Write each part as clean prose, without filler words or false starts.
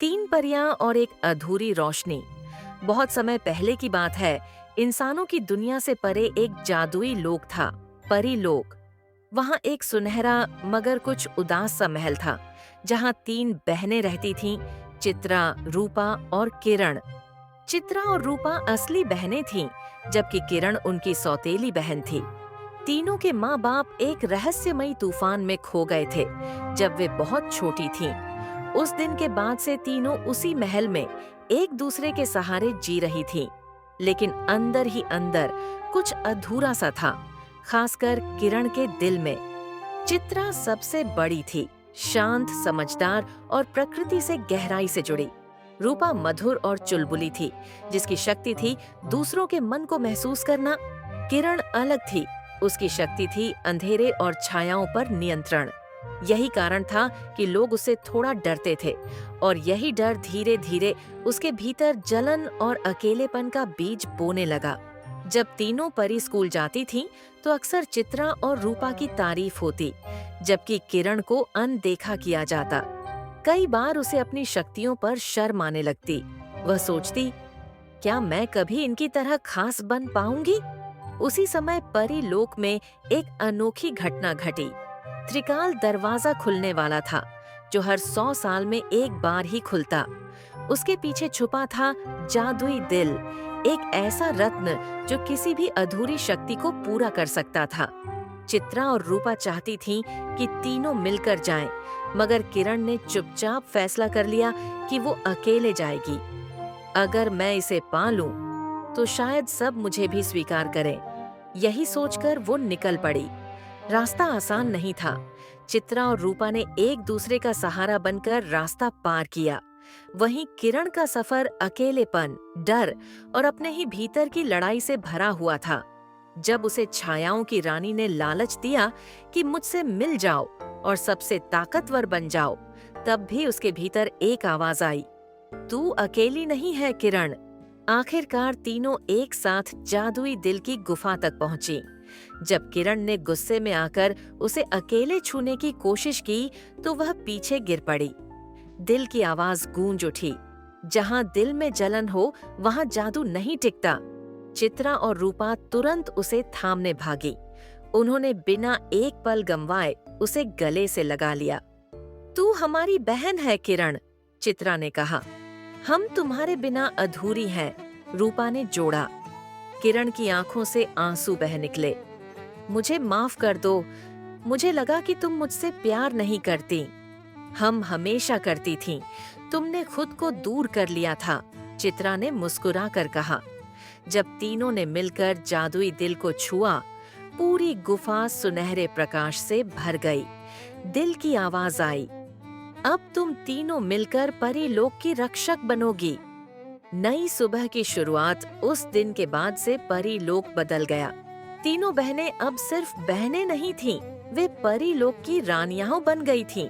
तीन परियां और एक अधूरी रोशनी। बहुत समय पहले की बात है। इंसानों की दुनिया से परे एक जादुई लोक था, परी लोक। वहां एक सुनहरा मगर कुछ उदास सा महल था, जहां तीन बहनें रहती थीं, चित्रा, रूपा और किरण। चित्रा और रूपा असली बहनें थीं, जबकि किरण उनकी सौतेली बहन थी। तीनों के माँ बाप एक रहस्यमयी तूफान में खो गए थे जब वे बहुत छोटी थीं। उस दिन के बाद से तीनों उसी महल में एक दूसरे के सहारे जी रही थीं। लेकिन अंदर ही अंदर कुछ अधूरा सा था, खासकर किरण के दिल में। चित्रा सबसे बड़ी थी, शांत, समझदार और प्रकृति से गहराई से जुड़ी। रूपा मधुर और चुलबुली थी, जिसकी शक्ति थी दूसरों के मन को महसूस करना। किरण अलग थी, उसकी शक्ति थी अंधेरे और छायाओं पर नियंत्रण। यही कारण था कि लोग उससे थोड़ा डरते थे, और यही डर धीरे धीरे उसके भीतर जलन और अकेलेपन का बीज बोने लगा। जब तीनों परी स्कूल जाती थीं, तो अक्सर चित्रा और रूपा की तारीफ होती, जबकि किरण को अनदेखा किया जाता। कई बार उसे अपनी शक्तियों पर शर्म आने लगती। वह सोचती, क्या मैं कभी इनकी तरह खास बन पाऊंगी? उसी समय परी लोक में एक अनोखी घटना घटी। त्रिकाल दरवाजा खुलने वाला था, जो हर 100 साल में एक बार ही खुलता। उसके पीछे छुपा था जादुई दिल, एक ऐसा रत्न जो किसी भी अधूरी शक्ति को पूरा कर सकता था। चित्रा और रूपा चाहती थीं कि तीनों मिलकर जाएं, मगर किरण ने चुपचाप फैसला कर लिया कि वो अकेले जाएगी। अगर मैं इसे पा लूं, तो शायद सब मुझे भी स्वीकार करें। यही सोचकर वो निकल पड़ी। रास्ता आसान नहीं था। चित्रा और रूपा ने एक दूसरे का सहारा बनकर रास्ता पार किया। वहीं किरण का सफर अकेलेपन, डर और अपने ही भीतर की लड़ाई से भरा हुआ था। जब उसे छायाओं की रानी ने लालच दिया कि मुझसे मिल जाओ और सबसे ताकतवर बन जाओ, तब भी उसके भीतर एक आवाज आई, तू अकेली नहीं है किरण। आखिरकार तीनों एक साथ जादुई दिल की गुफा तक पहुंची। जब किरण ने गुस्से में आकर उसे अकेले छूने की कोशिश की, तो वह पीछे गिर पड़ी। दिल की आवाज गूंज उठी, जहां दिल में जलन हो, वहां जादू नहीं टिकता। चित्रा और रूपा तुरंत उसे थामने भागी। उन्होंने बिना एक पल गंवाए उसे गले से लगा लिया। तू हमारी बहन है किरण, चित्रा ने कहा। हम तुम्हारे बिना अधूरी हैं, रूपा ने जोड़ा। किरण की आंखों से आंसू बह निकले। मुझे माफ कर दो, मुझे लगा कि तुम मुझसे प्यार नहीं करती। हम हमेशा करती थीं, तुमने खुद को दूर कर लिया था, चित्रा ने मुस्कुरा कर कहा। जब तीनों ने मिलकर जादुई दिल को छुआ, पूरी गुफा सुनहरे प्रकाश से भर गई। दिल की आवाज आई, अब तुम तीनों मिलकर परी लोक की रक्षक बनोगी। नई सुबह की शुरुआत। उस दिन के बाद से परी लोक बदल गया। तीनों बहनें अब सिर्फ बहनें नहीं थीं, वे परी लोक की रानियां बन गई थीं।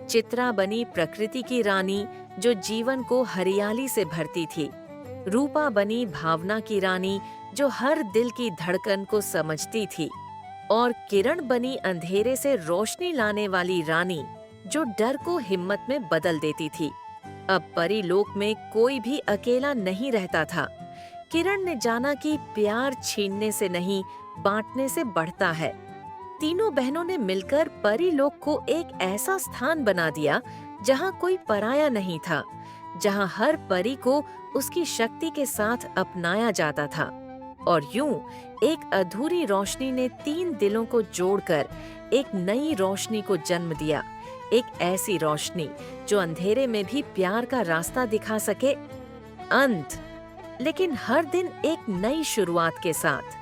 चित्रा बनी प्रकृति की रानी, जो जीवन को हरियाली से भरती थी। रूपा बनी भावना की रानी, जो हर दिल की धड़कन को समझती थी। और किरण बनी अंधेरे से रोशनी लाने वाली रानी, जो डर को हिम्मत में बदल देती थी। अब परी लोक में कोई भी अकेला नहीं रहता था। किरण ने जाना कि प्यार छीनने से नहीं, बांटने से बढ़ता है। तीनों बहनों ने मिलकर परी लोक को एक ऐसा स्थान बना दिया जहां कोई पराया नहीं था, जहां हर परी को उसकी शक्ति के साथ अपनाया जाता था। और यूं एक अधूरी रोशनी ने तीन दिलों को जोड़कर एक नई रोशनी को जन्म दिया। एक ऐसी रोशनी जो अंधेरे में भी प्यार का रास्ता दिखा सके। अंत, लेकिन हर दिन एक नई शुरुआत के साथ।